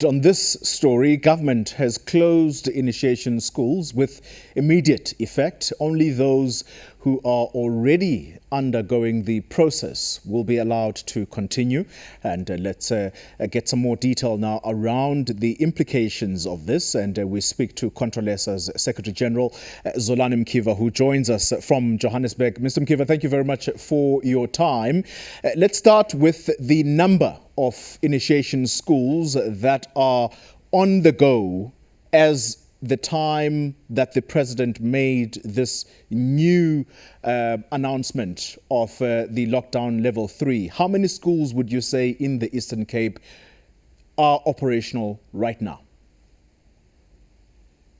On this story, government has closed initiation schools with immediate effect. Only those who are already undergoing the process will be allowed to continue. And let's get some more detail now around the implications of this. And we speak to Contralesa's Secretary General, Zolani Mkiva, who joins us from Johannesburg. Mr. Mkiva, thank you very much for your time. Let's start with the number of initiation schools that are on the go as the time that the president made this new announcement of the lockdown level 3. How many schools would you say in the Eastern Cape are operational right now?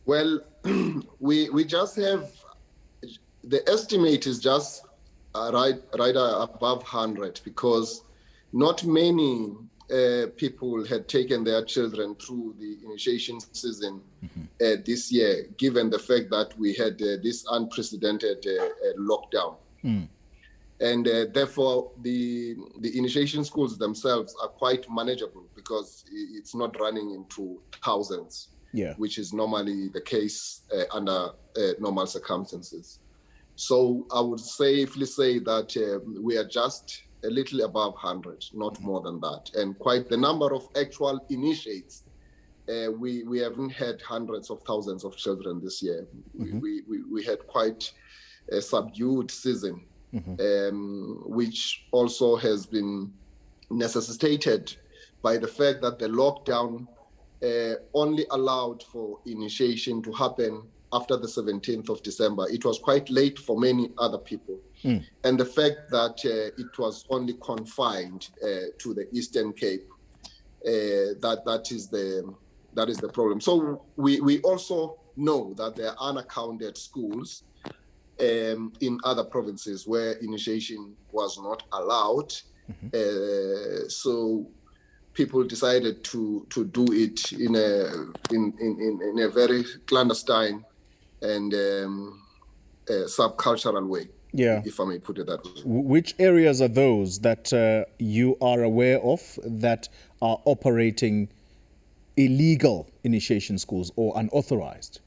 Well, we just have, the estimate is just right above 100, because not many people had taken their children through the initiation season this year, given the fact that we had this unprecedented lockdown. And therefore, the initiation schools themselves are quite manageable, because it's not running into thousands, which is normally the case under normal circumstances. So I would safely say that we are just a little above 100, not more than that. And quite the number of actual initiates, we haven't had hundreds of thousands of children this year. We had quite a subdued season, which also has been necessitated by the fact that the lockdown only allowed for initiation to happen after the 17th of December. It was quite late for many other people. And the fact that it was only confined to the Eastern Cape, that is the problem. So we also know that there are unaccounted schools in other provinces where initiation was not allowed. So people decided to do it in a very clandestine and subcultural way, if I may put it that way. Which areas are those that you are aware of that are operating illegal initiation schools or unauthorized?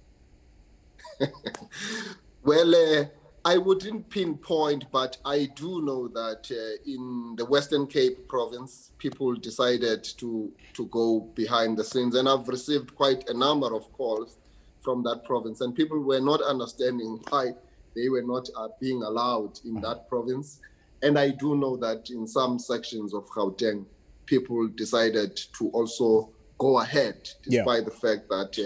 Well, I wouldn't pinpoint, but I do know that in the Western Cape province, people decided to go behind the scenes. And I've received quite a number of calls from that province, and people were not understanding why they were not being allowed in that province. And I do know that in some sections of Gauteng, people decided to also go ahead, despite the fact that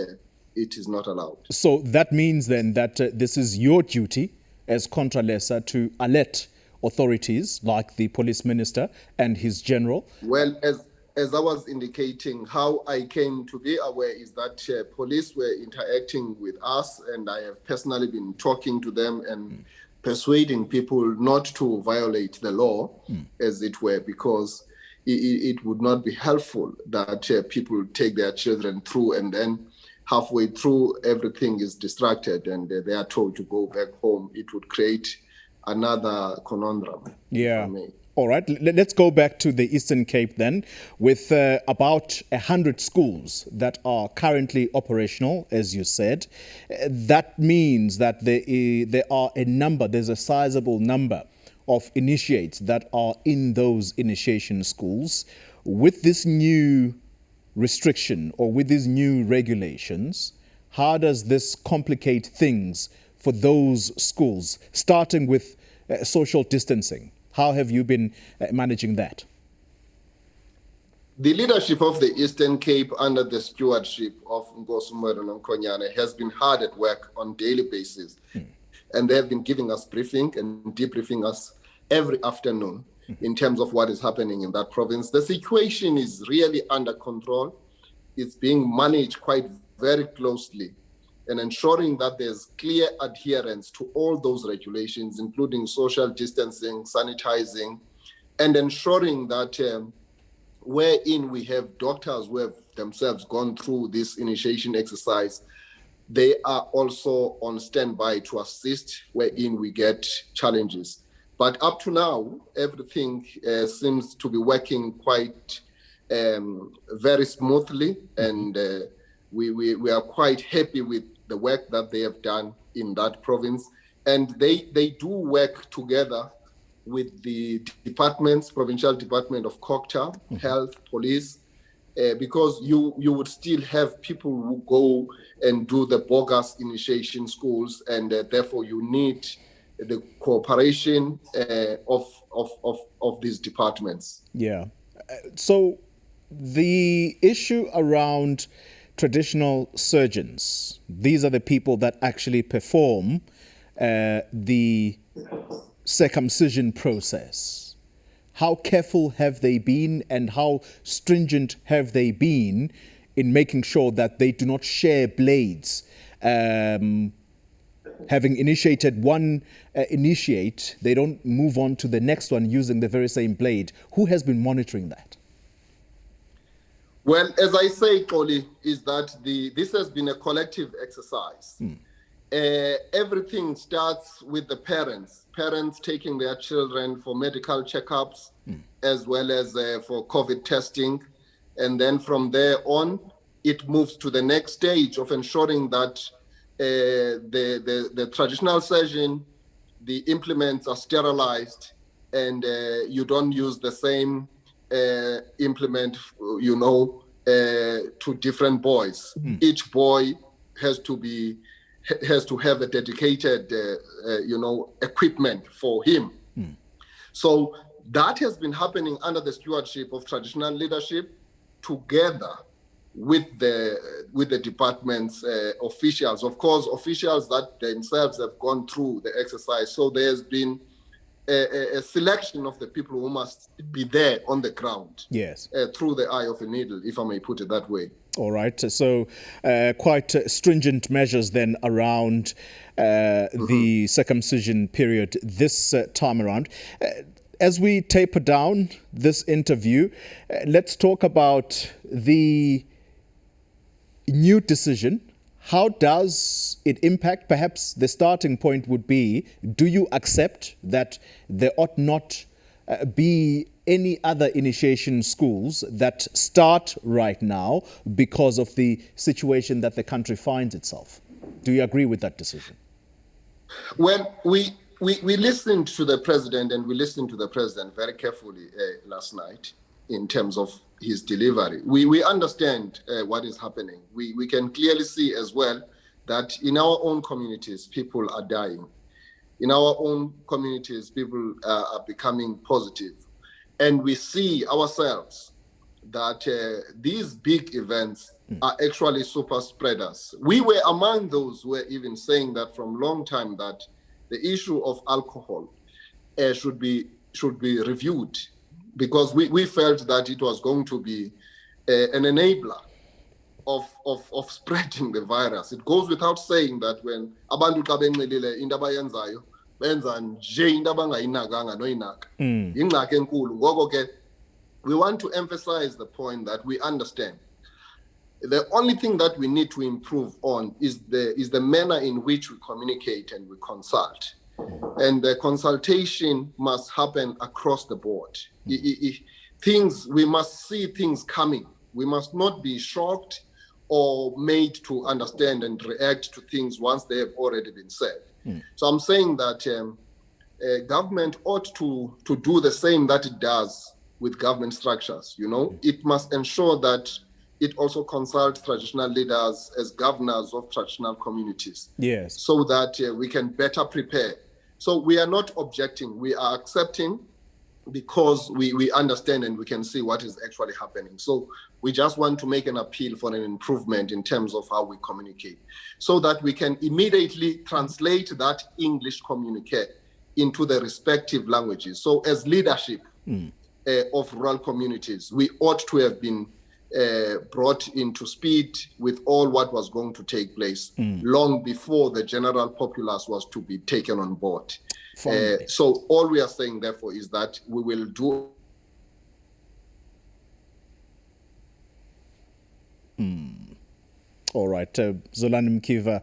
it is not allowed. So that means then that this is your duty as Contralesa to alert authorities like the police minister and his general? Well, as I was indicating, how I came to be aware is that police were interacting with us, and I have personally been talking to them and persuading people not to violate the law, as it were, because it would not be helpful that people take their children through and then halfway through everything is distracted and they are told to go back home. It would create another conundrum. All right, let's go back to the Eastern Cape then, with about 100 schools that are currently operational, as you said. That means that there's a sizable number of initiates that are in those initiation schools. With this new restriction or with these new regulations, how does this complicate things for those schools, starting with social distancing? How have you been managing that? The leadership of the Eastern Cape under the stewardship of Nkosumero Nkonyane has been hard at work on a daily basis. And they have been giving us briefing and debriefing us every afternoon in terms of what is happening in that province. The situation is really under control. It's being managed quite very closely, and ensuring that there's clear adherence to all those regulations, including social distancing, sanitizing, and ensuring that wherein we have doctors who have themselves gone through this initiation exercise, they are also on standby to assist wherein we get challenges. But up to now, everything seems to be working quite very smoothly, and we are quite happy with the work that they have done in that province. And they do work together with the departments, Provincial Department of Culture, Health, Police, because you would still have people who go and do the bogus initiation schools, and therefore you need the cooperation of these departments. Yeah. So the issue around traditional surgeons, these are the people that actually perform the circumcision process. How careful have they been, and how stringent have they been in making sure that they do not share blades? Having initiated one initiate, they don't move on to the next one using the very same blade. Who has been monitoring that? Well, as I say, Xoli, is that this has been a collective exercise. Everything starts with the parents taking their children for medical checkups, as well as for COVID testing. And then from there on, it moves to the next stage of ensuring that the traditional surgeon, the implements are sterilized, and you don't use the same implement, to different boys. Each boy has to have a dedicated, equipment for him. So that has been happening under the stewardship of traditional leadership, together with the department's officials. Of course, officials that themselves have gone through the exercise. So there's been a selection of the people who must be there on the ground. Yes. Through the eye of a needle, if I may put it that way. All right. So quite stringent measures then around the circumcision period this time around. As we taper down this interview, let's talk about the new decision. How does it impact? Perhaps the starting point would be, do you accept that there ought not be any other initiation schools that start right now because of the situation that the country finds itself? Do you agree with that decision? Well, we listened to the president, and we listened to the president very carefully last night in terms of his delivery. We understand what is happening. We can clearly see as well that in our own communities, people are dying. In our own communities, people are becoming positive. And we see ourselves that these big events are actually super spreaders. We were among those who were even saying that from long time, that the issue of alcohol should be reviewed, because we felt that it was going to be an enabler of spreading the virus. It goes without saying that when abantu xa benxilile into abayenzayo benza nje into abangayinakanga noyinaka yingxaki enkulu. Ngoko ke we want to emphasize the point that we understand the only thing that we need to improve on is the manner in which we communicate and we consult. And the consultation must happen across the board. We must see things coming. We must not be shocked or made to understand and react to things once they have already been said. So I'm saying that government ought to do the same that it does with government structures. It must ensure that it also consults traditional leaders as governors of traditional communities. Yes. So that we can better prepare. So we are not objecting, we are accepting, because we understand and we can see what is actually happening. So we just want to make an appeal for an improvement in terms of how we communicate, so that we can immediately translate that English communique into the respective languages. So as leadership of rural communities, we ought to have been brought into speed with all what was going to take place long before the general populace was to be taken on board. So all we are saying, therefore, is that we will do. All right, Zolani Mkiva,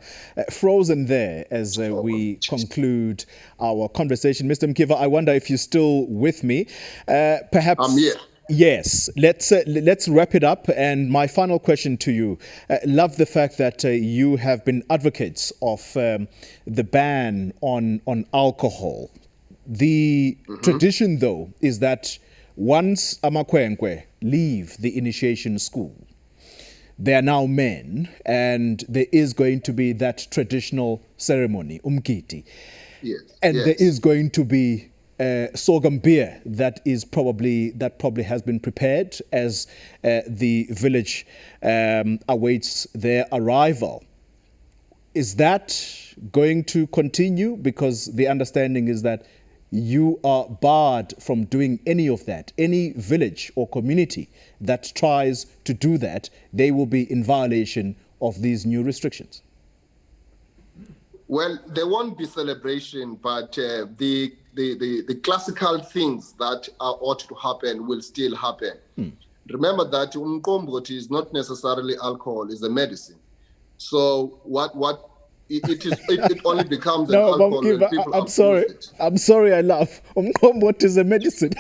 frozen there as we conclude our conversation. Mr. Mkiva, I wonder if you're still with me. Perhaps. I'm here. Yes, let's wrap it up. And my final question to you: love the fact that you have been advocates of the ban on alcohol. The tradition, though, is that once amakwenkwe leave the initiation school, they are now men, and there is going to be that traditional ceremony, umgidi, and there is going to be sorghum beer that probably has been prepared as the village awaits their arrival. Is that going to continue? Because the understanding is that you are barred from doing any of that. Any village or community that tries to do that, they will be in violation of these new restrictions. Well, there won't be celebration, but the classical things that ought to happen will still happen. Remember that umqombothi is not necessarily alcohol; it's a medicine. So it only becomes an alcohol when people I'm sorry. it. I'm sorry. I laugh. Umqombothi is a medicine.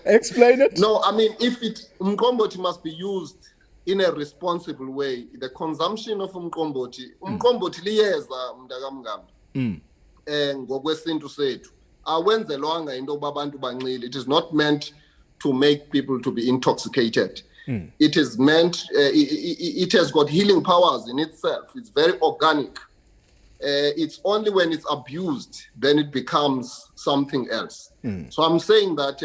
Explain it. No, I mean umqombothi must be used in a responsible way. The consumption of umqombothi liyeza mntakamngam. Ngokwesintu sethu awenzelwanga into yokuba abantu banxile. It is not meant to make people to be intoxicated. It is meant, it has got healing powers in itself. It's very organic. It's only when it's abused, then it becomes something else. So I'm saying that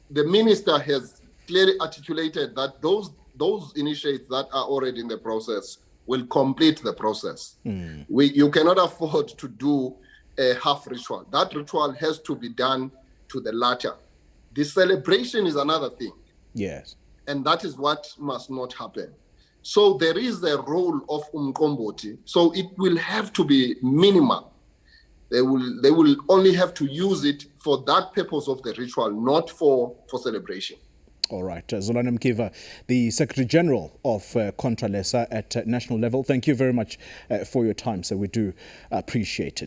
the minister has clearly articulated that those initiates that are already in the process will complete the process. You cannot afford to do a half ritual. That ritual has to be done to the latter. The celebration is another thing. Yes. And that is what must not happen. So there is a role of umqombothi. So it will have to be minimal. They will only have to use it for that purpose of the ritual, not for celebration. All right. Zolani Mkiva, the Secretary General of Contralesa at national level, thank you very much for your time. So we do appreciate it.